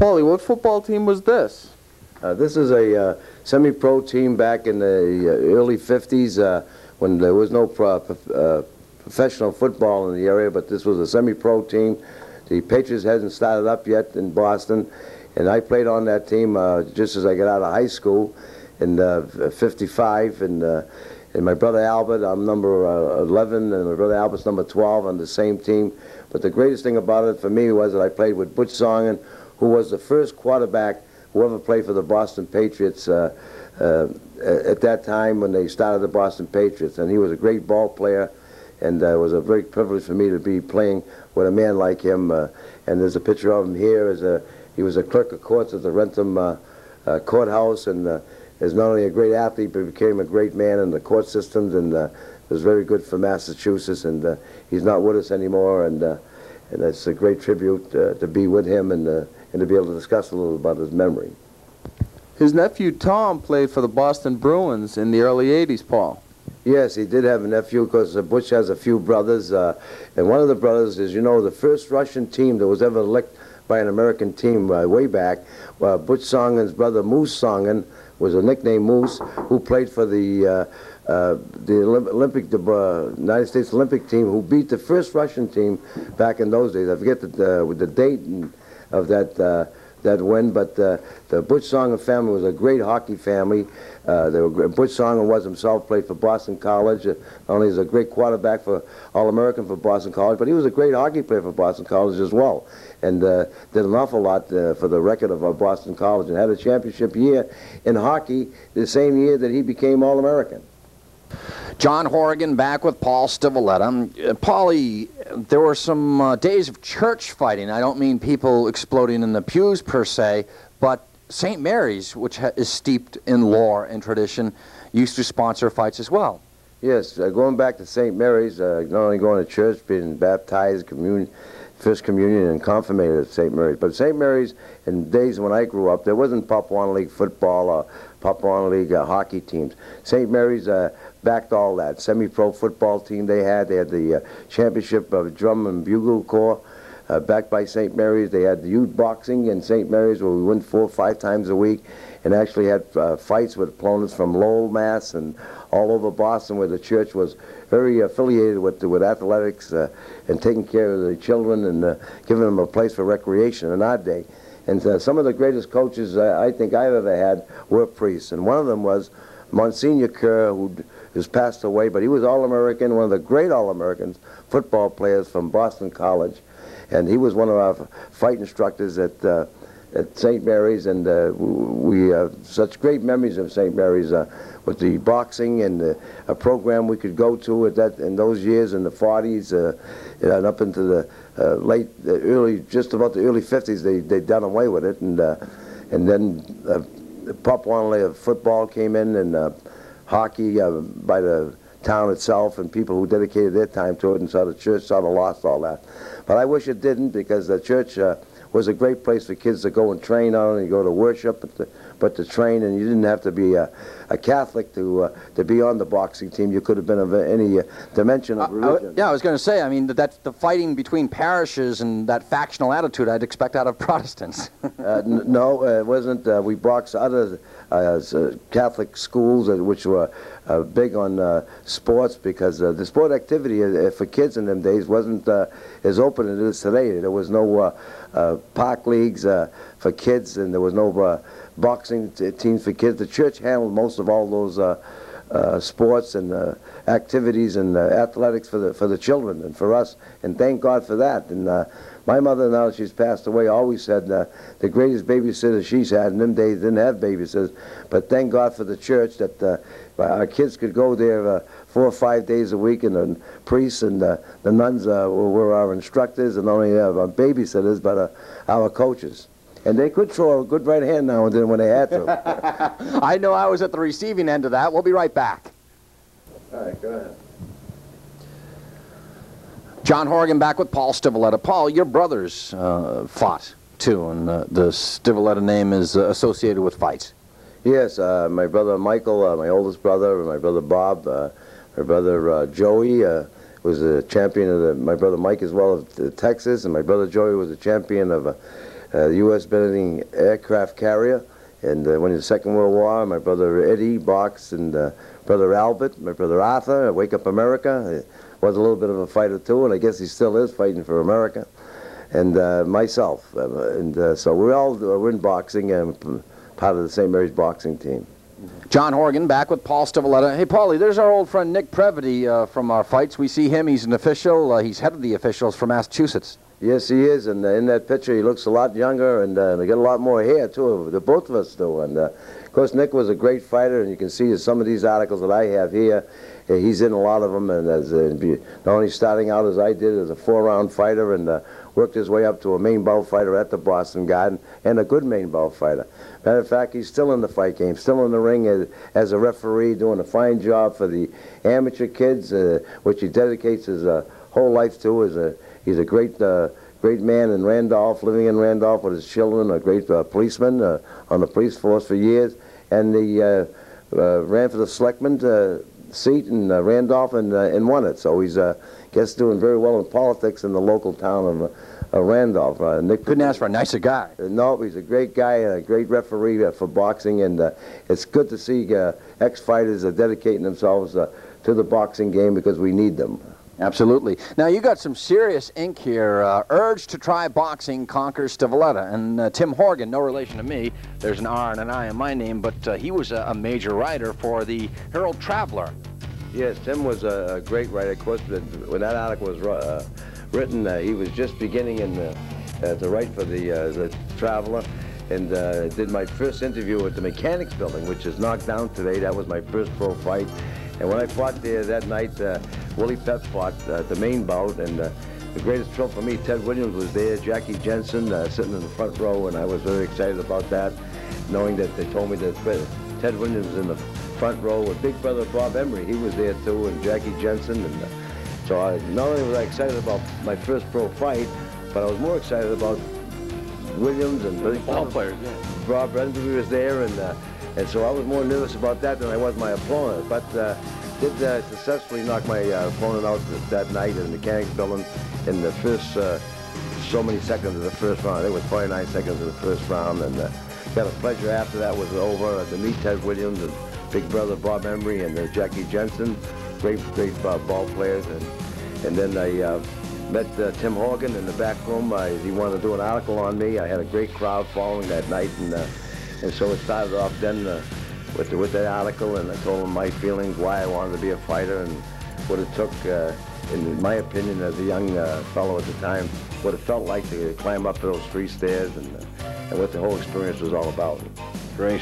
Paulie, what football team was this? This is a semi-pro team back in the early 50s when there was no professional football in the area, but this was a semi-pro team. The Patriots hadn't started up yet in Boston, and I played on that team just as I got out of high school in '55, and my brother Albert, I'm number 11, and my brother Albert's number 12 on the same team. But the greatest thing about it for me was that I played with Butch Songen, who was the first quarterback who ever played for the Boston Patriots at that time when they started the Boston Patriots. And he was a great ball player, and it was a great privilege for me to be playing with a man like him. And there's a picture of him here. He was a clerk of courts at the Rentham courthouse, and is not only a great athlete, but became a great man in the court systems, and was very good for Massachusetts. And he's not with us anymore, and it's a great tribute to be with him and to be able to discuss a little about his memory. His nephew Tom played for the Boston Bruins in the early 80s, Paul. Yes, he did have a nephew, because Butch has a few brothers, and one of the brothers is, you know, the first Russian team that was ever elected by an American team way back. Butch Songen's brother Moose Songen was a nickname Moose, who played for the United States Olympic team, who beat the first Russian team back in those days. I forget the date of that win, but the Butch Songen family was a great hockey family. Butch Songen was himself, played for Boston College. Not only is a great quarterback for All-American for Boston College, but he was a great hockey player for Boston College as well, and did an awful lot for the record of Boston College, and had a championship year in hockey the same year that he became All-American. John Horrigan back with Paul Stivaletta. Paulie, there were some days of church fighting. I don't mean people exploding in the pews per se, but St. Mary's, which is steeped in lore and tradition, used to sponsor fights as well. Yes, going back to St. Mary's, not only going to church, being baptized, First Communion, and confirmated at St. Mary's. But St. Mary's, in days when I grew up, there wasn't Pop Warner League football or Pop Warner League hockey teams. St. Mary's backed all that. Semi-pro football team they had. They had the championship of drum and bugle corps backed by St. Mary's. They had the youth boxing in St. Mary's, where we went 4 or 5 times a week, and actually had fights with opponents from Lowell, Mass, and all over Boston, where the church was very affiliated with athletics and taking care of the children and giving them a place for recreation in our day. And some of the greatest coaches I think I've ever had were priests, and one of them was Monsignor Kerr, who has passed away, but he was All-American, one of the great All-Americans, football players from Boston College, and he was one of our fight instructors at St. Mary's, and we have such great memories of St. Mary's with the boxing and a program we could go to in those years in the 40s and up into the just about the early 50s. They'd done away with it, and then Pop Warner League football came in, and hockey by the town itself, and people who dedicated their time to it, and so the church sort of lost all that. But I wish it didn't, because the church was a great place for kids to go and train, not only go to worship, but to train, and you didn't have to be a Catholic to be on the boxing team. You could have been of any dimension of religion. Yeah, I was going to say, I mean, that's the fighting between parishes and that factional attitude I'd expect out of Protestants. No, it wasn't. We boxed other Catholic schools, which were big on sports, because the sport activity for kids in them days wasn't as open as it is today. There was no park leagues for kids, and there was no boxing teams for kids. The church handled most of all those sports and activities and athletics for the children and for us, and thank God for that. And my mother, now that she's passed away, always said the greatest babysitter she's had in them days didn't have babysitters, but thank God for the church that our kids could go there 4 or 5 days a week, and the priests and the nuns were our instructors, and not only our babysitters, but our coaches. And they could throw a good right hand now and then when they had to. I know I was at the receiving end of that. We'll be right back. All right, go ahead. John Horrigan back with Paul Stivaletta. Paul, your brothers fought too, and the Stivaletta name is associated with fights. Yes, my brother Michael, my oldest brother, my brother Bob, my brother Joey was a champion of my brother Mike as well of Texas, and my brother Joey was a champion of U.S. Benedict aircraft carrier. And when in the Second World War, my brother Eddie boxed, and brother Albert, my brother Arthur, Wake Up America, was a little bit of a fighter too, and I guess he still is fighting for America. And myself, so we're in boxing, part of the St. Mary's boxing team. John Horgan back with Paul Stivaletta. Hey, Paulie, there's our old friend Nick Previty from our fights. We see him. He's an official. He's head of the officials for Massachusetts. Yes, he is, and in that picture he looks a lot younger, and they got a lot more hair too. The both of us do, and of course Nick was a great fighter, and you can see some of these articles that I have here. He's in a lot of them, and as not only starting out as I did as a 4-round fighter, and worked his way up to a main bout fighter at the Boston Garden, and a good main bout fighter. Matter of fact, he's still in the fight game, still in the ring as a referee, doing a fine job for the amateur kids, which he dedicates his whole life to. He's a great man in Randolph, living in Randolph with his children, a great policeman on the police force for years, and he ran for the selectman seat in Randolph and won it. So he's guess doing very well in politics in the local town of Randolph. Nick couldn't ask for a nicer guy. No, he's a great guy and a great referee for boxing, and it's good to see ex-fighters dedicating themselves to the boxing game because we need them. Absolutely. Now, you got some serious ink here. Urge to try boxing conquers Stivaletta. And Tim Horgan, no relation to me. There's an R and an I in my name, but he was a major writer for the Herald Traveler. Yes, Tim was a great writer. Of course, when that article was written, he was just beginning to write for the Traveler, and did my first interview at the Mechanics Building, which is knocked down today. That was my first pro fight. And when I fought there that night, Willie Pep fought the main bout, and the greatest thrill for me, Ted Williams was there, Jackie Jensen sitting in the front row, and I was very excited about that, knowing that they told me that Ted Williams was in the front row with Big Brother Bob Emery. He was there too, and Jackie Jensen. And so not only was I excited about my first pro fight, but I was more excited about Williams and Big ball players. Yeah. Bob Emery was there, and so I was more nervous about that than I was my opponent. But did successfully knock my opponent out that night in the Mechanics Building in the first so many seconds of the first round. It was 49 seconds of the first round, and got a pleasure after that was over to meet Ted Williams and Big Brother Bob Emery and Jackie Jensen, great ball players. And then I met Tim Horgan in the back room. He wanted to do an article on me. I had a great crowd following that night, and so it started off then with that article, and I told him my feelings, why I wanted to be a fighter, and what it took, in my opinion, as a young fellow at the time, what it felt like to climb up those 3 stairs, and what the whole experience was all about. Great.